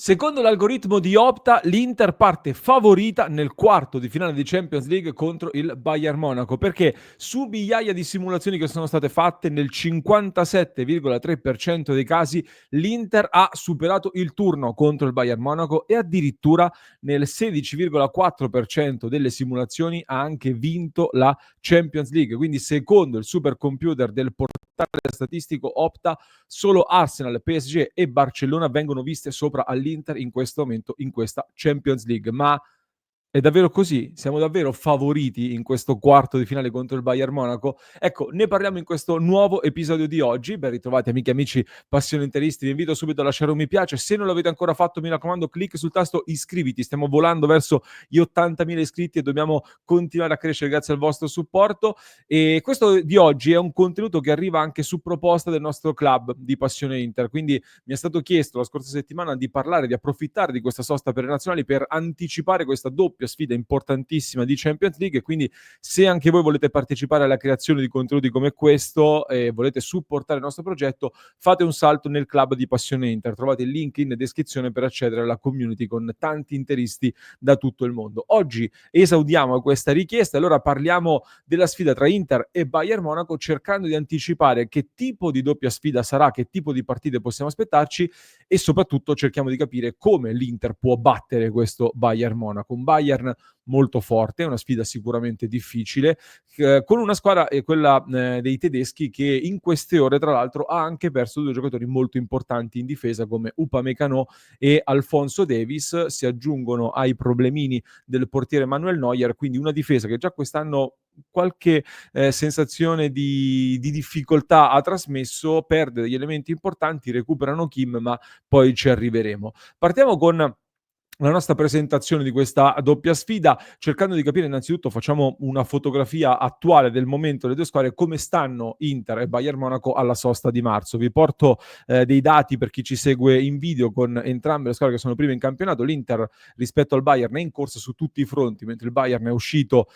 Secondo l'algoritmo di Opta, l'Inter parte favorita nel quarto di finale di Champions League contro il Bayern Monaco, perché su migliaia di simulazioni che sono state fatte, nel 57,3% dei casi l'Inter ha superato il turno contro il Bayern Monaco e addirittura nel 16,4% delle simulazioni ha anche vinto la Champions League. Quindi secondo il supercomputer del portale statistico Opta, solo Arsenal, PSG e Barcellona vengono viste sopra all'Inter in questo momento in questa Champions League. Ma è davvero così? Siamo davvero favoriti in questo quarto di finale contro il Bayern Monaco? Ecco, ne parliamo in questo nuovo episodio di oggi. Ben ritrovati amiche e amici passioni interisti. Vi invito subito a lasciare un mi piace. Se non l'avete ancora fatto, mi raccomando, clic sul tasto iscriviti. Stiamo volando verso gli 80.000 iscritti e dobbiamo continuare a crescere grazie al vostro supporto. E questo di oggi è un contenuto che arriva anche su proposta del nostro club di Passione Inter. Quindi mi è stato chiesto la scorsa settimana di parlare, di approfittare di questa sosta per le nazionali per anticipare questa doppia sfida importantissima di Champions League. E quindi se anche voi volete partecipare alla creazione di contenuti come questo e volete supportare il nostro progetto, fate un salto nel club di Passione Inter. Trovate il link in descrizione per accedere alla community con tanti interisti da tutto il mondo. Oggi esaudiamo questa richiesta, allora parliamo della sfida tra Inter e Bayern Monaco, cercando di anticipare che tipo di doppia sfida sarà, che tipo di partite possiamo aspettarci e soprattutto cerchiamo di capire come l'Inter può battere questo Bayern Monaco. Un Bayern molto forte, una sfida sicuramente difficile, con una squadra, quella dei tedeschi, che in queste ore tra l'altro ha anche perso due giocatori molto importanti in difesa come Upamecano e Alphonso Davies. Si aggiungono ai problemini del portiere Manuel Neuer, quindi una difesa che già quest'anno qualche sensazione di difficoltà ha trasmesso, perde degli elementi importanti, recuperano Kim, ma poi ci arriveremo. Partiamo con la nostra presentazione di questa doppia sfida, cercando di capire innanzitutto, facciamo una fotografia attuale del momento delle due squadre, come stanno Inter e Bayern Monaco alla sosta di marzo. Vi porto dei dati per chi ci segue in video con entrambe le squadre che sono prime in campionato. L'Inter rispetto al Bayern è in corsa su tutti i fronti, mentre il Bayern è uscito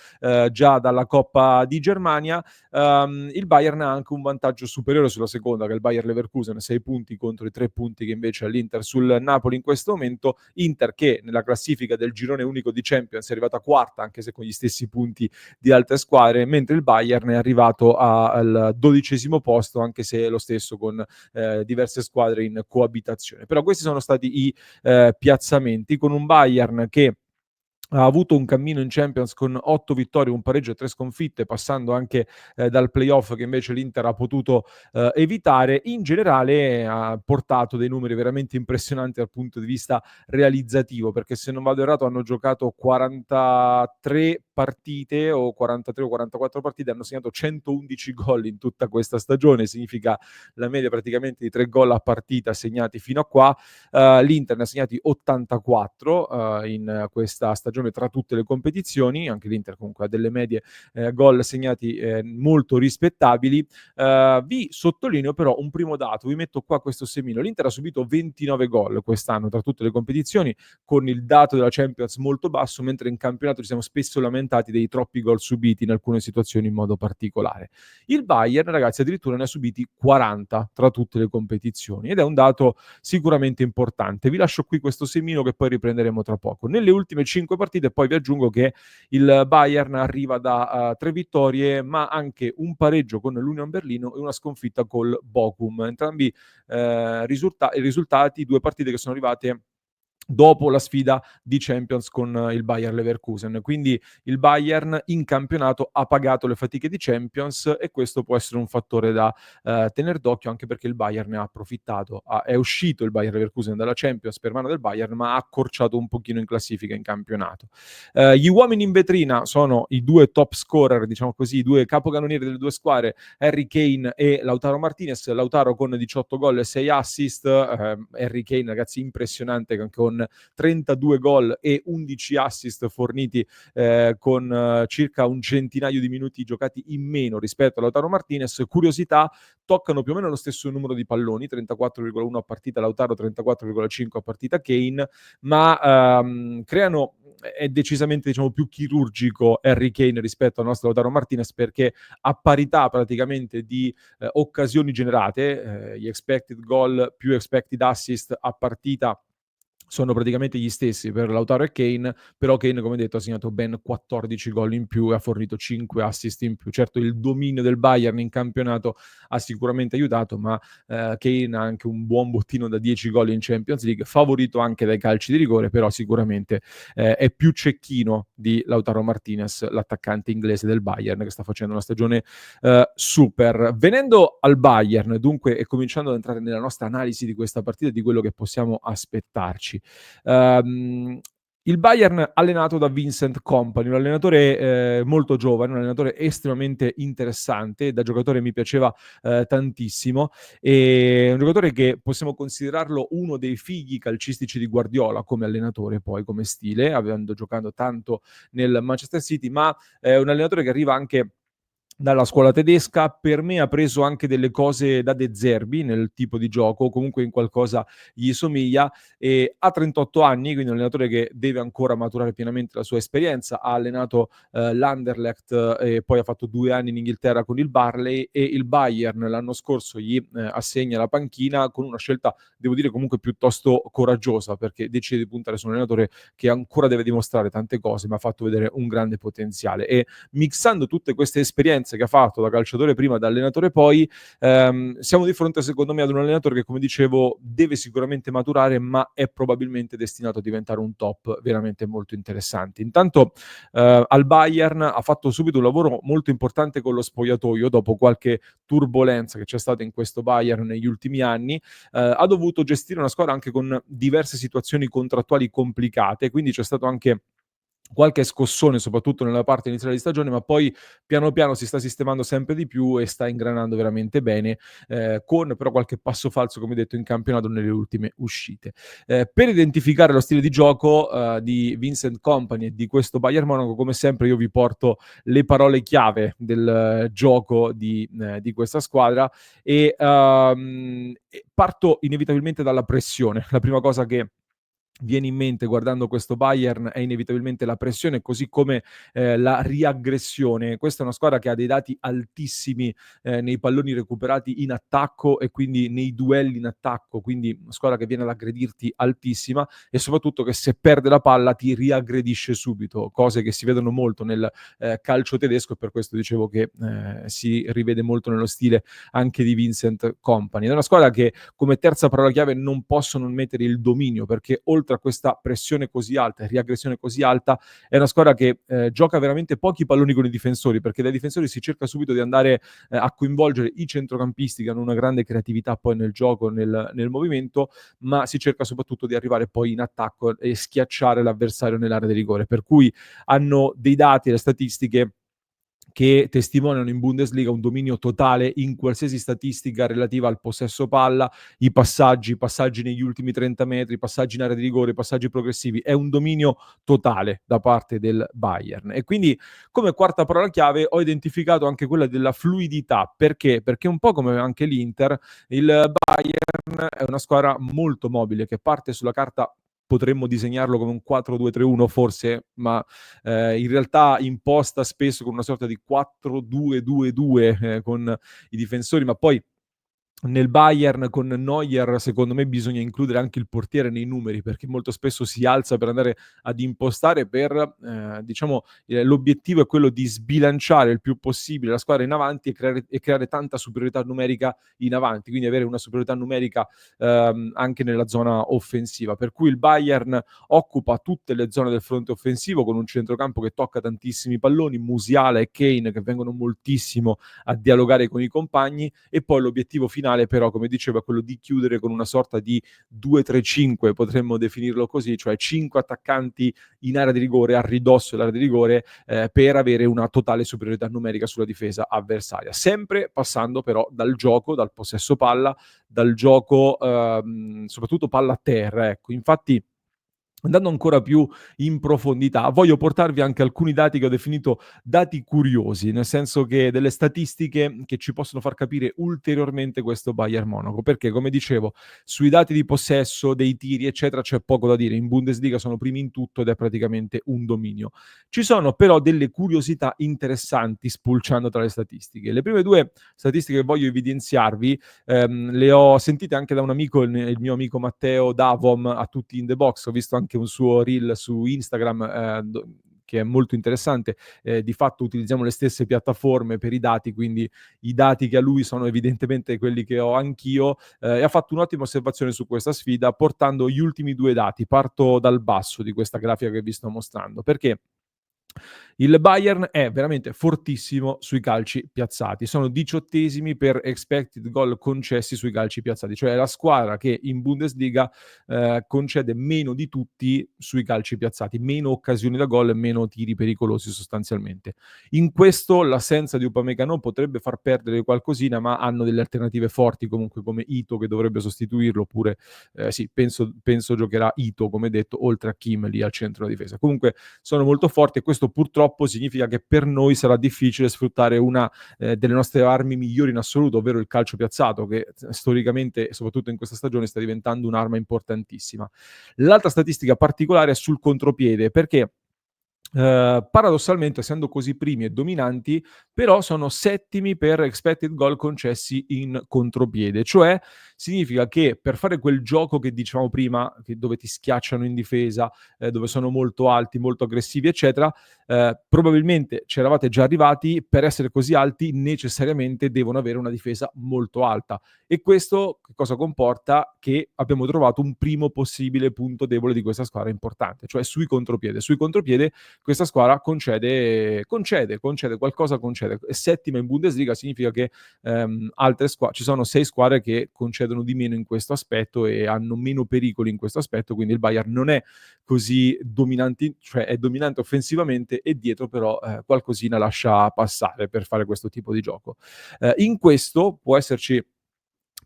già dalla Coppa di Germania. Il Bayern ha anche un vantaggio superiore sulla seconda, che è il Bayer Leverkusen, 6 punti contro i 3 punti che invece ha l'Inter sul Napoli in questo momento. Inter che nella classifica del girone unico di Champions è arrivata quarta, anche se con gli stessi punti di altre squadre, mentre il Bayern è arrivato al 12° posto, anche se è lo stesso con diverse squadre in coabitazione. Però questi sono stati i piazzamenti, con un Bayern che ha avuto un cammino in Champions con 8 vittorie, un pareggio e 3 sconfitte, passando anche dal playoff che invece l'Inter ha potuto evitare. In generale ha portato dei numeri veramente impressionanti dal punto di vista realizzativo, perché se non vado errato hanno giocato 43 partite o 43 o 44 partite, hanno segnato 111 gol in tutta questa stagione, significa la media praticamente di 3 gol a partita segnati fino a qua. L'Inter ne ha segnati 84 in questa stagione tra tutte le competizioni. Anche l'Inter comunque ha delle medie gol segnati molto rispettabili. Vi sottolineo però un primo dato, vi metto qua questo semino. L'Inter ha subito 29 gol quest'anno tra tutte le competizioni, con il dato della Champions molto basso, mentre in campionato ci siamo spesso lamentati dei troppi gol subiti in alcune situazioni in modo particolare. Il Bayern, ragazzi, addirittura ne ha subiti 40 tra tutte le competizioni, ed è un dato sicuramente importante. Vi lascio qui questo semino che poi riprenderemo tra poco. Nelle ultime 5 partite poi vi aggiungo che il Bayern arriva da 3 vittorie, ma anche un pareggio con l'Union Berlino e una sconfitta col Bochum. Entrambi risultati, 2 partite che sono arrivate dopo la sfida di Champions con il Bayer Leverkusen. Quindi il Bayern in campionato ha pagato le fatiche di Champions, e questo può essere un fattore da tener d'occhio, anche perché il Bayern ne ha approfittato. È uscito il Bayer Leverkusen dalla Champions per mano del Bayern, ma ha accorciato un pochino in classifica in campionato. Gli uomini in vetrina sono i due top scorer, diciamo così, i due capocannonieri delle due squadre, Harry Kane e Lautaro Martinez. Lautaro con 18 gol e 6 assist, Harry Kane, ragazzi, impressionante, con 32 gol e 11 assist forniti con circa un centinaio di minuti giocati in meno rispetto a Lautaro Martinez. Curiosità, toccano più o meno lo stesso numero di palloni, 34,1 a partita Lautaro, 34,5 a partita Kane, ma creano è decisamente, diciamo, più chirurgico Harry Kane rispetto al nostro Lautaro Martinez, perché a parità praticamente di occasioni generate, gli expected goal più expected assist a partita sono praticamente gli stessi per Lautaro e Kane, però Kane, come detto, ha segnato ben 14 gol in più e ha fornito 5 assist in più. Certo, il dominio del Bayern in campionato ha sicuramente aiutato, ma Kane ha anche un buon bottino da 10 gol in Champions League, favorito anche dai calci di rigore, però sicuramente è più cecchino di Lautaro Martinez, l'attaccante inglese del Bayern, che sta facendo una stagione super. Venendo al Bayern, dunque, e cominciando ad entrare nella nostra analisi di questa partita e di quello che possiamo aspettarci. Ehm, il Bayern allenato da Vincent Kompany, un allenatore molto giovane, un allenatore estremamente interessante, da giocatore mi piaceva tantissimo, e un giocatore che possiamo considerarlo uno dei figli calcistici di Guardiola come allenatore, poi come stile, avendo giocato tanto nel Manchester City, ma è un allenatore che arriva anche dalla scuola tedesca. Per me ha preso anche delle cose da De Zerbi nel tipo di gioco, comunque in qualcosa gli somiglia, e ha 38 anni, quindi un allenatore che deve ancora maturare pienamente la sua esperienza. Ha allenato l'Anderlecht e poi ha fatto 2 anni in Inghilterra con il Barley, e il Bayern l'anno scorso gli assegna la panchina con una scelta, devo dire, comunque piuttosto coraggiosa, perché decide di puntare su un allenatore che ancora deve dimostrare tante cose, ma ha fatto vedere un grande potenziale. E mixando tutte queste esperienze che ha fatto da calciatore prima, da allenatore poi, siamo di fronte secondo me ad un allenatore che, come dicevo, deve sicuramente maturare, ma è probabilmente destinato a diventare un top veramente molto interessante. Intanto al Bayern ha fatto subito un lavoro molto importante con lo spogliatoio, dopo qualche turbolenza che c'è stata in questo Bayern negli ultimi anni. Ha dovuto gestire una squadra anche con diverse situazioni contrattuali complicate, quindi c'è stato anche qualche scossone, soprattutto nella parte iniziale di stagione, ma poi piano piano si sta sistemando sempre di più e sta ingranando veramente bene, con però qualche passo falso, come detto, in campionato nelle ultime uscite. Per identificare lo stile di gioco di Vincent Kompany e di questo Bayern Monaco, come sempre io vi porto le parole chiave del gioco di questa squadra, e parto inevitabilmente dalla pressione. La prima cosa che viene in mente guardando questo Bayern è inevitabilmente la pressione, così come la riaggressione. Questa è una squadra che ha dei dati altissimi nei palloni recuperati in attacco e quindi nei duelli in attacco, quindi una squadra che viene ad aggredirti altissima, e soprattutto che se perde la palla ti riaggredisce subito, cose che si vedono molto nel calcio tedesco, e per questo dicevo che si rivede molto nello stile anche di Vincent Kompany. È una squadra che, come terza parola chiave, non posso non mettere il dominio, perché oltre a questa pressione così alta e riaggressione così alta, è una squadra che gioca veramente pochi palloni con i difensori, perché dai difensori si cerca subito di andare a coinvolgere i centrocampisti, che hanno una grande creatività poi nel gioco, nel movimento, ma si cerca soprattutto di arrivare poi in attacco e schiacciare l'avversario nell'area di rigore, per cui hanno dei dati e le statistiche che testimoniano in Bundesliga un dominio totale in qualsiasi statistica relativa al possesso palla, i passaggi negli ultimi 30 metri, passaggi in area di rigore, passaggi progressivi. È un dominio totale da parte del Bayern. E quindi, come quarta parola chiave, ho identificato anche quella della fluidità. Perché? Perché un po' come anche l'Inter, il Bayern è una squadra molto mobile, che parte sulla carta, potremmo disegnarlo come un 4-2-3-1 forse, ma in realtà imposta spesso con una sorta di 4-2-2-2 con i difensori, ma poi nel Bayern con Neuer secondo me bisogna includere anche il portiere nei numeri, perché molto spesso si alza per andare ad impostare per diciamo, l'obiettivo è quello di sbilanciare il più possibile la squadra in avanti e creare tanta superiorità numerica in avanti, quindi avere una superiorità numerica anche nella zona offensiva, per cui il Bayern occupa tutte le zone del fronte offensivo con un centrocampo che tocca tantissimi palloni, Musiala e Kane che vengono moltissimo a dialogare con i compagni, e poi l'obiettivo finale però, come dicevo, è quello di chiudere con una sorta di 2-3-5, potremmo definirlo così, cioè 5 attaccanti in area di rigore, a ridosso dell'area di rigore, per avere una totale superiorità numerica sulla difesa avversaria, sempre passando però dal gioco, dal possesso palla, dal gioco soprattutto palla a terra, ecco. Infatti Andando ancora più in profondità, voglio portarvi anche alcuni dati che ho definito dati curiosi, nel senso che delle statistiche che ci possono far capire ulteriormente questo Bayern Monaco, perché come dicevo, sui dati di possesso, dei tiri, eccetera, c'è poco da dire. In Bundesliga sono primi in tutto ed è praticamente un dominio. Ci sono però delle curiosità interessanti spulciando tra le statistiche. Le prime due statistiche che voglio evidenziarvi le ho sentite anche da un amico, il mio amico Matteo Davom, a tutti in the box. Ho visto anche un suo reel su Instagram che è molto interessante. Di fatto utilizziamo le stesse piattaforme per i dati, quindi i dati che ha lui sono evidentemente quelli che ho anch'io. E ha fatto un'ottima osservazione su questa sfida portando gli ultimi due dati. Parto dal basso di questa grafica che vi sto mostrando, perché il Bayern è veramente fortissimo sui calci piazzati. Sono 18esimi per expected goal concessi sui calci piazzati, cioè è la squadra che in Bundesliga concede meno di tutti sui calci piazzati, meno occasioni da gol e meno tiri pericolosi sostanzialmente. In questo l'assenza di Upamecano potrebbe far perdere qualcosina, ma hanno delle alternative forti comunque come Ito che dovrebbe sostituirlo, oppure sì, penso giocherà Ito come detto, oltre a Kim lì al centro della difesa. Comunque sono molto forti e questo purtroppo significa che per noi sarà difficile sfruttare una delle nostre armi migliori in assoluto, ovvero il calcio piazzato, che storicamente, soprattutto in questa stagione, sta diventando un'arma importantissima. L'altra statistica particolare è sul contropiede, perché paradossalmente, essendo così primi e dominanti, però sono settimi per expected goal concessi in contropiede, cioè significa che per fare quel gioco che dicevamo prima, dove ti schiacciano in difesa, dove sono molto alti, molto aggressivi, eccetera, probabilmente c'eravate già arrivati, per essere così alti necessariamente devono avere una difesa molto alta. E questo che cosa comporta? Che abbiamo trovato un primo possibile punto debole di questa squadra importante, cioè sui contropiede. Sui contropiede questa squadra concede qualcosa, concede. È settima in Bundesliga, significa che ci sono 6 squadre che concedono di meno in questo aspetto e hanno meno pericoli in questo aspetto, quindi il Bayern non è così dominante, cioè è dominante offensivamente e dietro però qualcosina lascia passare per fare questo tipo di gioco. In questo può esserci,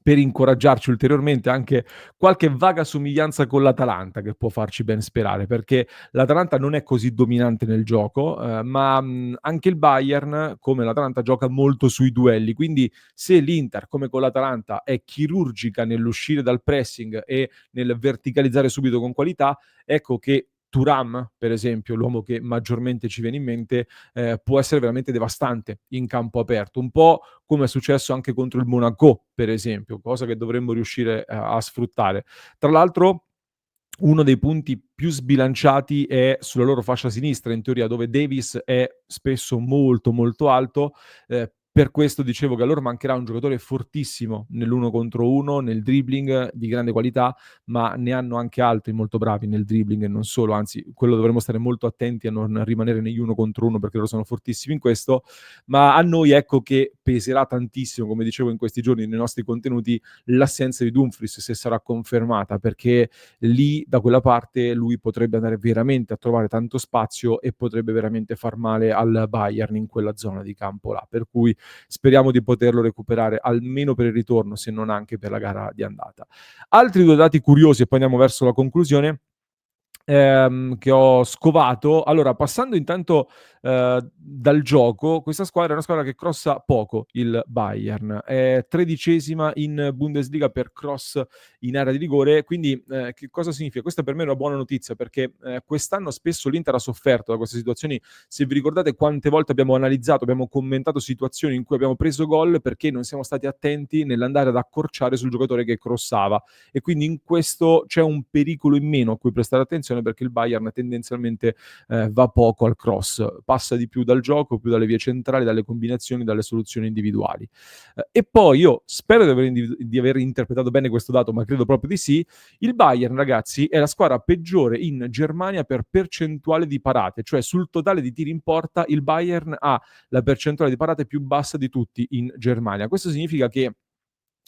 per incoraggiarci ulteriormente, anche qualche vaga somiglianza con l'Atalanta che può farci ben sperare, perché l'Atalanta non è così dominante nel gioco, ma anche il Bayern, come l'Atalanta, gioca molto sui duelli. Quindi se l'Inter, come con l'Atalanta, è chirurgica nell'uscire dal pressing e nel verticalizzare subito con qualità, ecco che Thuram, per esempio, l'uomo che maggiormente ci viene in mente, può essere veramente devastante in campo aperto. Un po' come è successo anche contro il Monaco, per esempio, cosa che dovremmo riuscire a sfruttare. Tra l'altro, uno dei punti più sbilanciati è sulla loro fascia sinistra, in teoria, dove Davis è spesso molto, molto alto. Per questo dicevo che a loro mancherà un giocatore fortissimo nell'uno contro uno, nel dribbling, di grande qualità, ma ne hanno anche altri molto bravi nel dribbling e non solo, anzi, quello dovremmo stare molto attenti a non rimanere negli uno contro uno perché loro sono fortissimi in questo. Ma a noi ecco che peserà tantissimo, come dicevo in questi giorni nei nostri contenuti, l'assenza di Dumfries se sarà confermata, perché lì da quella parte lui potrebbe andare veramente a trovare tanto spazio e potrebbe veramente far male al Bayern in quella zona di campo là, per cui speriamo di poterlo recuperare almeno per il ritorno, se non anche per la gara di andata. Altri due dati curiosi e poi andiamo verso la conclusione, che ho scovato. Allora, passando intanto dal gioco, questa squadra è una squadra che crossa poco, il Bayern. È 13ª in Bundesliga per cross in area di rigore, quindi che cosa significa? Questa per me è una buona notizia perché quest'anno spesso l'Inter ha sofferto da queste situazioni. Se vi ricordate quante volte abbiamo analizzato, abbiamo commentato situazioni in cui abbiamo preso gol perché non siamo stati attenti nell'andare ad accorciare sul giocatore che crossava, e quindi in questo c'è un pericolo in meno a cui prestare attenzione perché il Bayern tendenzialmente va poco al cross, passa di più dal gioco, più dalle vie centrali, dalle combinazioni, dalle soluzioni individuali. E poi io spero di aver interpretato bene questo dato, ma credo proprio di sì. Il Bayern, ragazzi, è la squadra peggiore in Germania per percentuale di parate, cioè sul totale di tiri in porta il Bayern ha la percentuale di parate più bassa di tutti in Germania. Questo significa che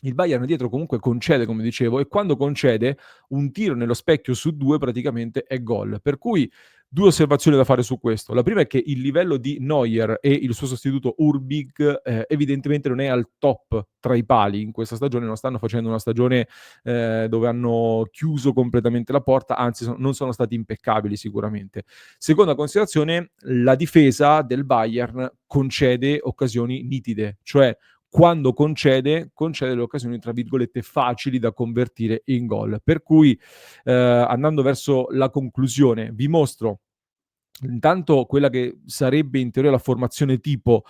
il Bayern dietro comunque concede, come dicevo, e quando concede un tiro nello specchio su 2 praticamente è gol. Per cui 2 osservazioni da fare su questo. La prima è che il livello di Neuer e il suo sostituto Hübig, evidentemente non è al top tra i pali in questa stagione, non stanno facendo una stagione, dove hanno chiuso completamente la porta, anzi non sono stati impeccabili sicuramente. Seconda considerazione, la difesa del Bayern concede occasioni nitide, cioè quando concede le occasioni tra virgolette "facili" da convertire in gol. Per cui, andando verso la conclusione, vi mostro intanto quella che sarebbe in teoria la formazione tipo,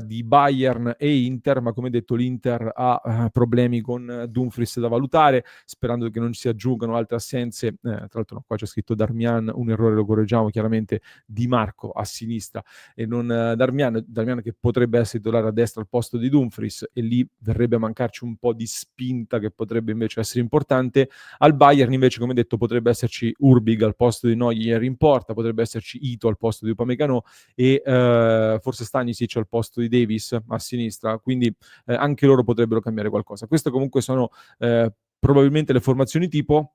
di Bayern e Inter, ma come detto l'Inter ha, problemi con Dumfries da valutare, sperando che non si aggiungano altre assenze. Tra l'altro no, qua c'è scritto Darmian, un errore lo correggiamo chiaramente, Di Marco a sinistra e non Darmian che potrebbe essere titolare a destra al posto di Dumfries e lì verrebbe a mancarci un po' di spinta che potrebbe invece essere importante. Al Bayern invece, come detto, potrebbe esserci Hübig al posto di Neuer in porta, potrebbe esserci Ito al posto di Upamecano e forse Stanisic al posto di Davis a sinistra, quindi anche loro potrebbero cambiare qualcosa. Queste comunque sono probabilmente le formazioni tipo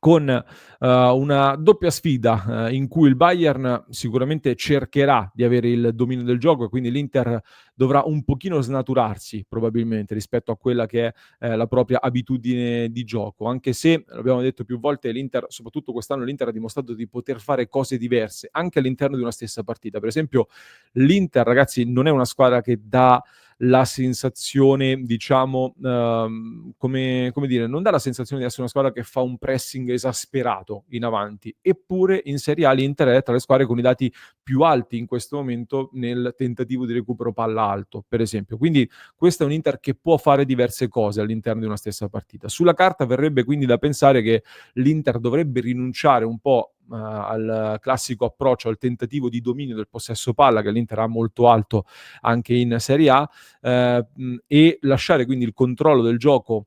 con una doppia sfida in cui il Bayern sicuramente cercherà di avere il dominio del gioco e quindi l'Inter dovrà un pochino snaturarsi probabilmente rispetto a quella che è la propria abitudine di gioco, anche se, l'abbiamo detto più volte, l'Inter, soprattutto quest'anno, l'Inter ha dimostrato di poter fare cose diverse anche all'interno di una stessa partita. Per esempio l'Inter, ragazzi, non è una squadra che dà la sensazione, diciamo, come dire, non dà la sensazione di essere una squadra che fa un pressing esasperato in avanti, eppure in Serie A l'Inter è tra le squadre con i dati più alti in questo momento nel tentativo di recupero palla alto, per esempio. Quindi questo è un Inter che può fare diverse cose all'interno di una stessa partita. Sulla carta verrebbe quindi da pensare che l'Inter dovrebbe rinunciare un po' al classico approccio, al tentativo di dominio del possesso palla che l'Inter ha molto alto anche in Serie A, e lasciare quindi il controllo del gioco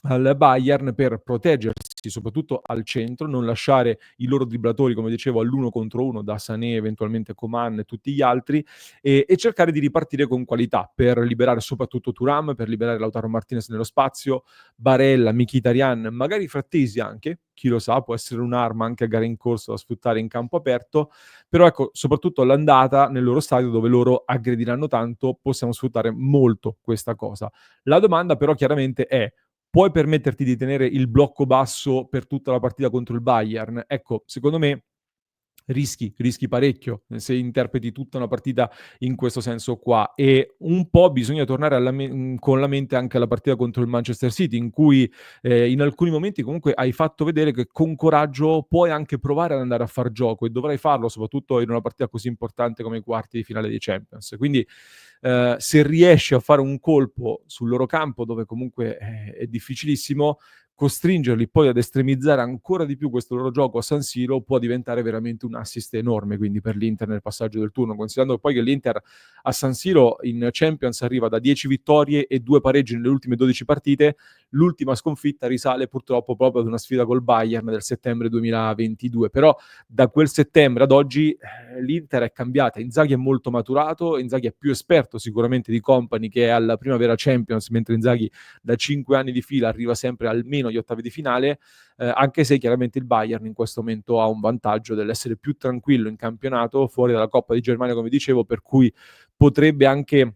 al Bayern per proteggersi soprattutto al centro, non lasciare i loro dribblatori, come dicevo, all'1 contro 1 da Sané, eventualmente Coman e tutti gli altri, e cercare di ripartire con qualità per liberare soprattutto Thuram, per liberare Lautaro Martinez nello spazio, Barella, Mkhitaryan, magari Frattesi anche, chi lo sa, può essere un'arma anche a gara in corso da sfruttare in campo aperto, però ecco, soprattutto all'andata nel loro stadio dove loro aggrediranno tanto, possiamo sfruttare molto questa cosa. La domanda però chiaramente è: puoi permetterti di tenere il blocco basso per tutta la partita contro il Bayern? Ecco, secondo me rischi parecchio se interpreti tutta una partita in questo senso qua e un po' bisogna tornare con la mente anche alla partita contro il Manchester City in cui, in alcuni momenti comunque hai fatto vedere che con coraggio puoi anche provare ad andare a far gioco e dovrai farlo soprattutto in una partita così importante come i quarti di finale di Champions. Quindi, se riesci a fare un colpo sul loro campo dove comunque è difficilissimo, costringerli poi ad estremizzare ancora di più questo loro gioco a San Siro può diventare veramente un assist enorme quindi per l'Inter nel passaggio del turno, considerando poi che l'Inter a San Siro in Champions arriva da 10 vittorie e 2 pareggi nelle ultime 12 partite, l'ultima sconfitta risale purtroppo proprio ad una sfida col Bayern del settembre 2022, però da quel settembre ad oggi l'Inter è cambiata, Inzaghi è molto maturato, Inzaghi è più esperto sicuramente di Kompany che è alla primavera Champions, mentre Inzaghi da 5 anni di fila arriva sempre almeno agli ottavi di finale, anche se chiaramente il Bayern in questo momento ha un vantaggio dell'essere più tranquillo in campionato, fuori dalla Coppa di Germania come dicevo, per cui potrebbe anche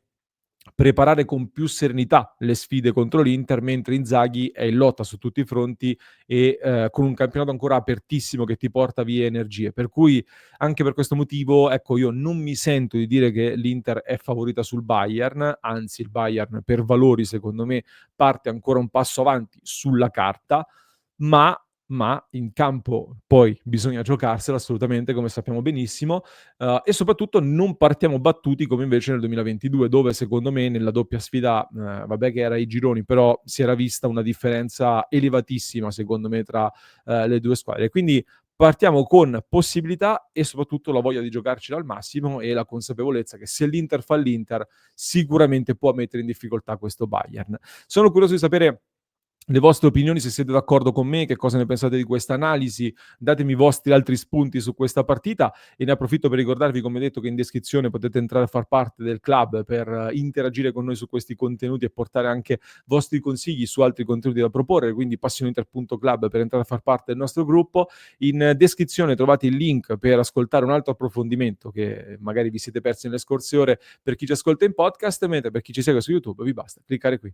preparare con più serenità le sfide contro l'Inter, mentre Inzaghi è in lotta su tutti i fronti e con un campionato ancora apertissimo che ti porta via energie. Per cui anche per questo motivo, ecco, io non mi sento di dire che l'Inter è favorita sul Bayern, anzi il Bayern per valori secondo me parte ancora un passo avanti sulla carta, ma in campo poi bisogna giocarsela assolutamente, come sappiamo benissimo, e soprattutto non partiamo battuti come invece nel 2022, dove secondo me nella doppia sfida, vabbè che era ai gironi, però si era vista una differenza elevatissima secondo me tra, le 2 squadre. Quindi partiamo con possibilità e soprattutto la voglia di giocarcela al massimo e la consapevolezza che se l'Inter fa l'Inter, sicuramente può mettere in difficoltà questo Bayern. Sono curioso di sapere le vostre opinioni, se siete d'accordo con me, che cosa ne pensate di questa analisi, datemi i vostri altri spunti su questa partita e ne approfitto per ricordarvi, come detto, che in descrizione potete entrare a far parte del club per interagire con noi su questi contenuti e portare anche vostri consigli su altri contenuti da proporre, quindi passioninter.club per entrare a far parte del nostro gruppo. In descrizione trovate il link per ascoltare un altro approfondimento che magari vi siete persi nelle scorse ore per chi ci ascolta in podcast, mentre per chi ci segue su YouTube vi basta cliccare qui.